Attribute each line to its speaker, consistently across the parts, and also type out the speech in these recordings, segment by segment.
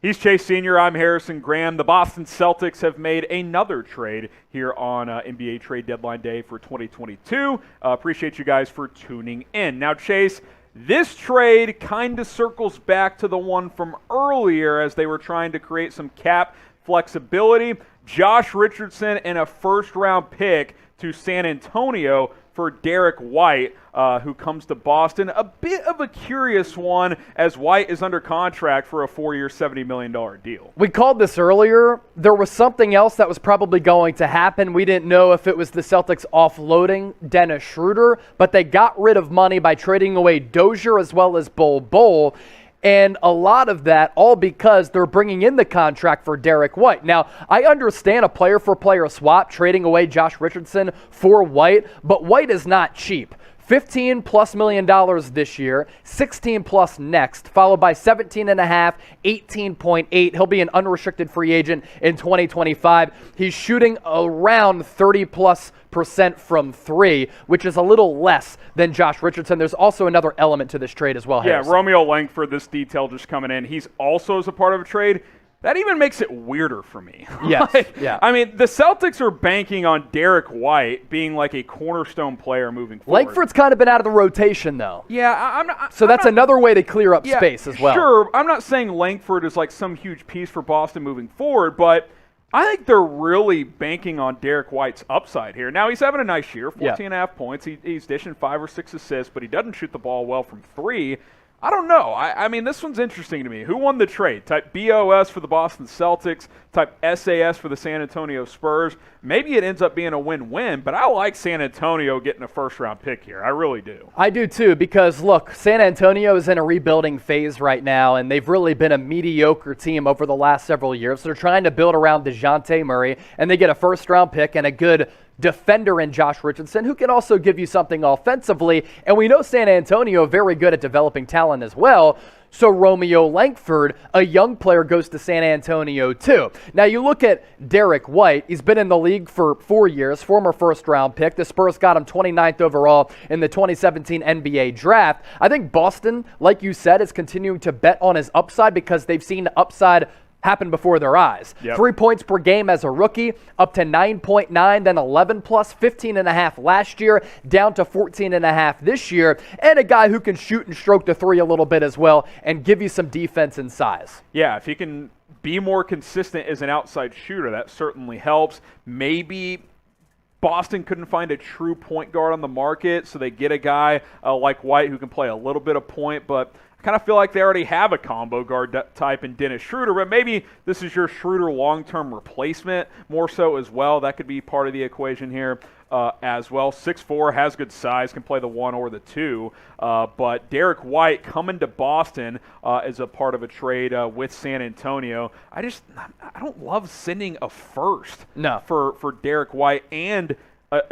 Speaker 1: He's Chase Sr., I'm Harrison Graham. The Boston Celtics have made another trade here on NBA Trade Deadline Day for 2022. Appreciate you guys for tuning in. Now, Chase, this trade kind of circles back to the one from earlier as they were trying to create some cap flexibility. Josh Richardson and a first-round pick to San Antonio for Derrick White, who comes to Boston. A bit of a curious one as White is under contract for a 4-year, $70 million deal.
Speaker 2: We called this earlier. There was something else that was probably going to happen. We didn't know if it was the Celtics offloading Dennis Schroeder, but they got rid of money by trading away Dozier as well as Bol. And a lot of that all because they're bringing in the contract for Derrick White. Now, I understand a player-for-player swap, trading away Josh Richardson for White, but White is not cheap. $15+ million this year, $16+ next, followed by $17.5, $18.8. He'll be an unrestricted free agent in 2025. He's shooting around 30+% from three, which is a little less than Josh Richardson. There's also another element to this trade as well, Harrison.
Speaker 1: Yeah, Romeo Langford, this detail just coming in. He's also as a part of a trade. That even makes it weirder for me.
Speaker 2: Yes, yeah.
Speaker 1: I mean, the Celtics are banking on Derrick White being like a cornerstone player moving forward.
Speaker 2: Langford's kind of been out of the rotation, though.
Speaker 1: Yeah, I'm not.
Speaker 2: So that's another way to clear up space as well.
Speaker 1: Sure, I'm not saying Langford is like some huge piece for Boston moving forward, but I think they're really banking on Derrick White's upside here. Now, he's having a nice year, 14.5 points. He's dishing 5 or 6 assists, but he doesn't shoot the ball well from three. I don't know. I mean, this one's interesting to me. Who won the trade? Type BOS for the Boston Celtics, type SAS for the San Antonio Spurs. Maybe it ends up being a win-win, but I like San Antonio getting a first-round pick here. I really do.
Speaker 2: I do too, because look, San Antonio is in a rebuilding phase right now, and they've really been a mediocre team over the last several years. So they're trying to build around DeJounte Murray, and they get a first-round pick and a good defender in Josh Richardson, who can also give you something offensively. And we know San Antonio very good at developing talent as well. So Romeo Langford, a young player, goes to San Antonio too. Now you look at Derrick White. He's been in the league for 4 years, former first-round pick. The Spurs got him 29th overall in the 2017 NBA draft. I think Boston, like you said, is continuing to bet on his upside because they've seen the upside happen before their eyes.
Speaker 1: Yep.
Speaker 2: 3 points per game as a rookie, up to 9.9, then 11+, 15.5 last year, down to 14.5 this year, and a guy who can shoot and stroke the three a little bit as well and give you some defense and size.
Speaker 1: Yeah, if he can be more consistent as an outside shooter, that certainly helps. Maybe Boston couldn't find a true point guard on the market, so they get a guy like White who can play a little bit of point, but I kind of feel like they already have a combo guard type in Dennis Schroeder, but maybe this is your Schroeder long-term replacement more so as well. That could be part of the equation here as well. 6'4", has good size, can play the 1 or the 2. But Derrick White coming to Boston as a part of a trade with San Antonio. I don't love sending a first for Derrick White and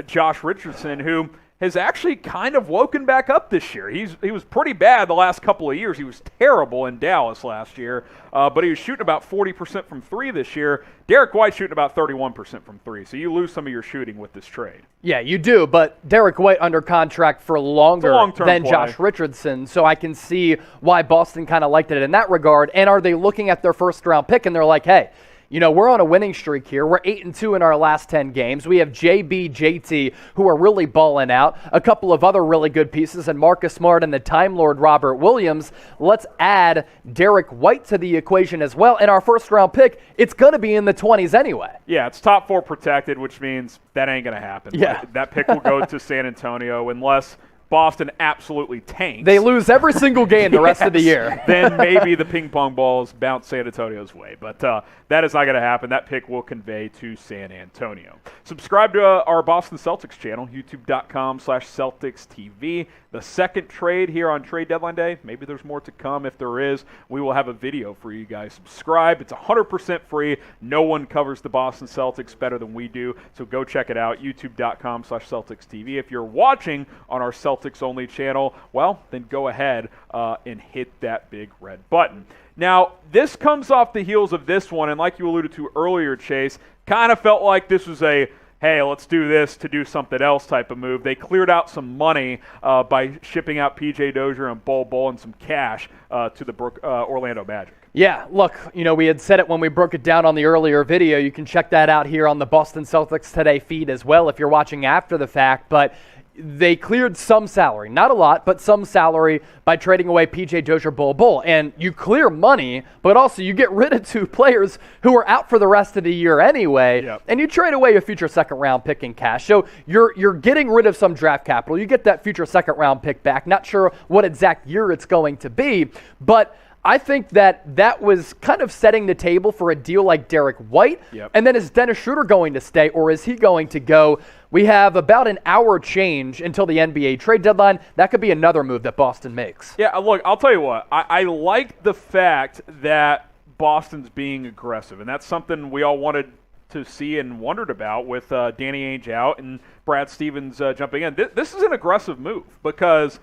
Speaker 1: Josh Richardson, who has actually kind of woken back up this year. He was pretty bad the last couple of years. He was terrible in Dallas last year, but he was shooting about 40% from three this year. Derrick White shooting about 31% from three, so you lose some of your shooting with this trade.
Speaker 2: Yeah, you do, but Derrick White under contract for longer than Josh Richardson, so I can see why Boston kind of liked it in that regard. And are they looking at their first-round pick and they're like, hey, you know, we're on a winning streak here. We're 8-2 in our last 10 games. We have JB, JT, who are really balling out. A couple of other really good pieces, and Marcus Smart and the Time Lord Robert Williams. Let's add Derrick White to the equation as well. And our first-round pick, it's going to be in the 20s anyway.
Speaker 1: Yeah, it's top 4 protected, which means that ain't going to happen.
Speaker 2: Yeah.
Speaker 1: Right? That pick will go to San Antonio unless Boston absolutely tanks.
Speaker 2: They lose every single game the rest of the year.
Speaker 1: Then maybe the ping pong balls bounce San Antonio's way. But that is not going to happen. That pick will convey to San Antonio. Subscribe to our Boston Celtics channel, youtube.com/CelticsTV. The second trade here on Trade Deadline Day. Maybe there's more to come. If there is, we will have a video for you guys. Subscribe. It's 100% free. No one covers the Boston Celtics better than we do. So go check it out, youtube.com/CelticsTV. If you're watching on our Celtics only channel, well, then go ahead and hit that big red button. Now, this comes off the heels of this one, and like you alluded to earlier, Chase, kind of felt like this was a, hey, let's do this to do something else type of move. They cleared out some money by shipping out P.J. Dozier and Bol and some cash to the Orlando Magic.
Speaker 2: Yeah, look, we had said it when we broke it down on the earlier video. You can check that out here on the Boston Celtics Today feed as well if you're watching after the fact. But they cleared some salary, not a lot, but some salary by trading away PJ Dozier, Bol. And you clear money, but also you get rid of 2 players who are out for the rest of the year anyway.
Speaker 1: Yep.
Speaker 2: And you trade away a future second-round pick in cash. So you're getting rid of some draft capital. You get that future second-round pick back. Not sure what exact year it's going to be, but I think that was kind of setting the table for a deal like Derrick White.
Speaker 1: Yep.
Speaker 2: And then is Dennis Schroeder going to stay, or is he going to go? We have about an hour change until the NBA trade deadline. That could be another move that Boston makes.
Speaker 1: Yeah, look, I'll tell you what. I like the fact that Boston's being aggressive, and that's something we all wanted to see and wondered about with Danny Ainge out and Brad Stevens jumping in. This is an aggressive move because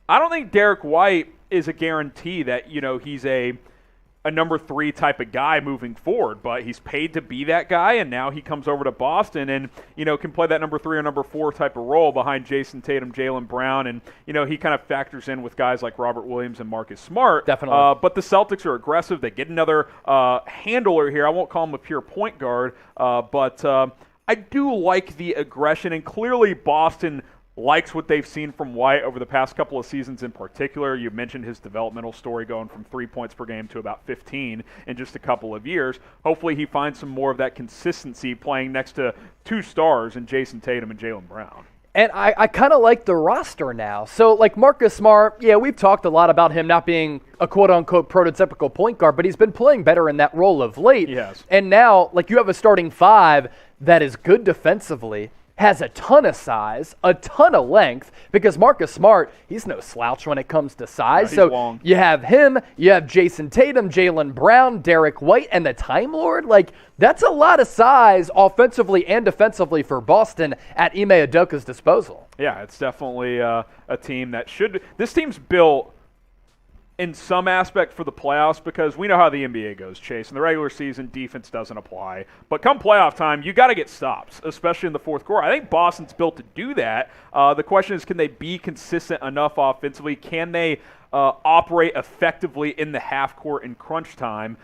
Speaker 1: I don't think Derrick White is a guarantee that, he's a number 3 type of guy moving forward, but he's paid to be that guy, and now he comes over to Boston and, can play that number 3 or number 4 type of role behind Jason Tatum, Jaylen Brown, and, he kind of factors in with guys like Robert Williams and Marcus Smart.
Speaker 2: Definitely.
Speaker 1: But the Celtics are aggressive. They get another handler here. I won't call him a pure point guard, but I do like the aggression, and clearly Boston likes what they've seen from White over the past couple of seasons in particular. You mentioned his developmental story going from 3 points per game to about 15 in just a couple of years. Hopefully he finds some more of that consistency playing next to 2 stars in Jason Tatum and Jaylen Brown.
Speaker 2: And I kind of like the roster now. So, like Marcus Smart, yeah, we've talked a lot about him not being a quote-unquote prototypical point guard, but he's been playing better in that role of late.
Speaker 1: Yes.
Speaker 2: And now, like, you have a starting 5 that is good defensively, has a ton of size, a ton of length, because Marcus Smart, he's no slouch when it comes to size.
Speaker 1: No, he's long.
Speaker 2: You have him, you have Jason Tatum, Jaylen Brown, Derrick White, and the Time Lord. Like, that's a lot of size offensively and defensively for Boston at Ime Udoka's disposal.
Speaker 1: Yeah, it's definitely a team that should – this team's built – in some aspect for the playoffs, because we know how the NBA goes, Chase. In the regular season, defense doesn't apply. But come playoff time, you got to get stops, especially in the fourth quarter. I think Boston's built to do that. The question is, can they be consistent enough offensively? Can they operate effectively in the half court in crunch time,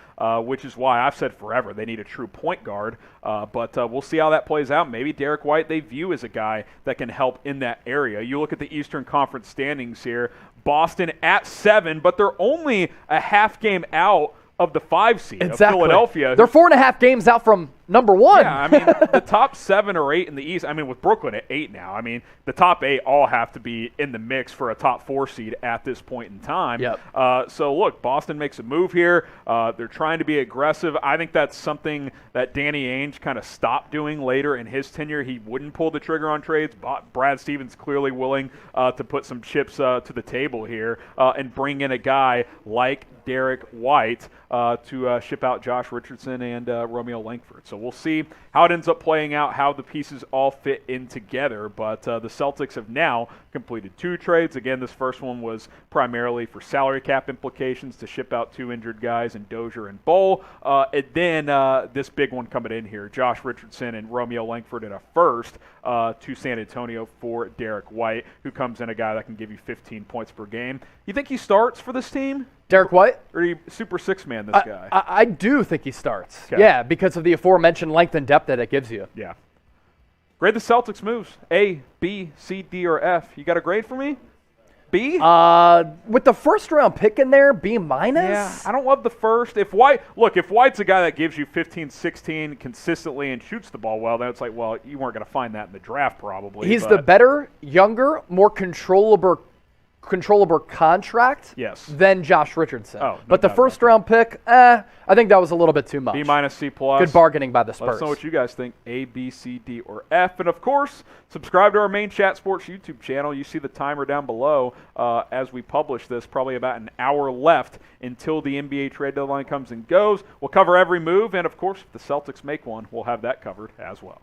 Speaker 1: which is why I've said forever they need a true point guard. But we'll see how that plays out. Maybe Derrick White they view as a guy that can help in that area. You look at the Eastern Conference standings here. Boston at 7, but they're only a half game out of the 5 seed of Philadelphia.
Speaker 2: They're 4.5 games out from number 1.
Speaker 1: Yeah, I mean, the top 7 or 8 in the East, I mean, with Brooklyn at 8 now, I mean, the top 8 all have to be in the mix for a top 4 seed at this point in time.
Speaker 2: Yep.
Speaker 1: So, look, Boston makes a move here. They're trying to be aggressive. I think that's something that Danny Ainge kind of stopped doing later in his tenure. He wouldn't pull the trigger on trades. Brad Stevens clearly willing to put some chips to the table here and bring in a guy like Derrick White to ship out Josh Richardson and Romeo Langford. So we'll see how it ends up playing out, how the pieces all fit in together. But the Celtics have now completed 2 trades. Again, this first one was primarily for salary cap implications to ship out 2 injured guys in Dozier and Bol. And then this big one coming in here, Josh Richardson and Romeo Langford in a first to San Antonio for Derrick White, who comes in a guy that can give you 15 points per game. You think he starts for this team?
Speaker 2: Derrick White?
Speaker 1: Or are you super 6-man, this guy?
Speaker 2: I do think he starts.
Speaker 1: Okay.
Speaker 2: Yeah, because of the aforementioned length and depth that it gives you.
Speaker 1: Yeah. Grade the Celtics moves. A, B, C, D, or F. You got a grade for me? B?
Speaker 2: With the first round pick in there, B minus?
Speaker 1: Yeah, I don't love the first. If White's a guy that gives you 15, 16 consistently and shoots the ball well, then it's like, well, you weren't going to find that in the draft probably.
Speaker 2: He's the better, younger, more controllable contract than Josh Richardson.
Speaker 1: Oh, no
Speaker 2: but the first round pick, I think that was a little bit too much.
Speaker 1: B minus, C plus.
Speaker 2: Good bargaining by the Spurs.
Speaker 1: Let us know what you guys think. A, B, C, D, or F. And of course, subscribe to our main Chat Sports YouTube channel. You see the timer down below as we publish this. Probably about an hour left until the NBA trade deadline comes and goes. We'll cover every move, and of course, if the Celtics make one, we'll have that covered as well.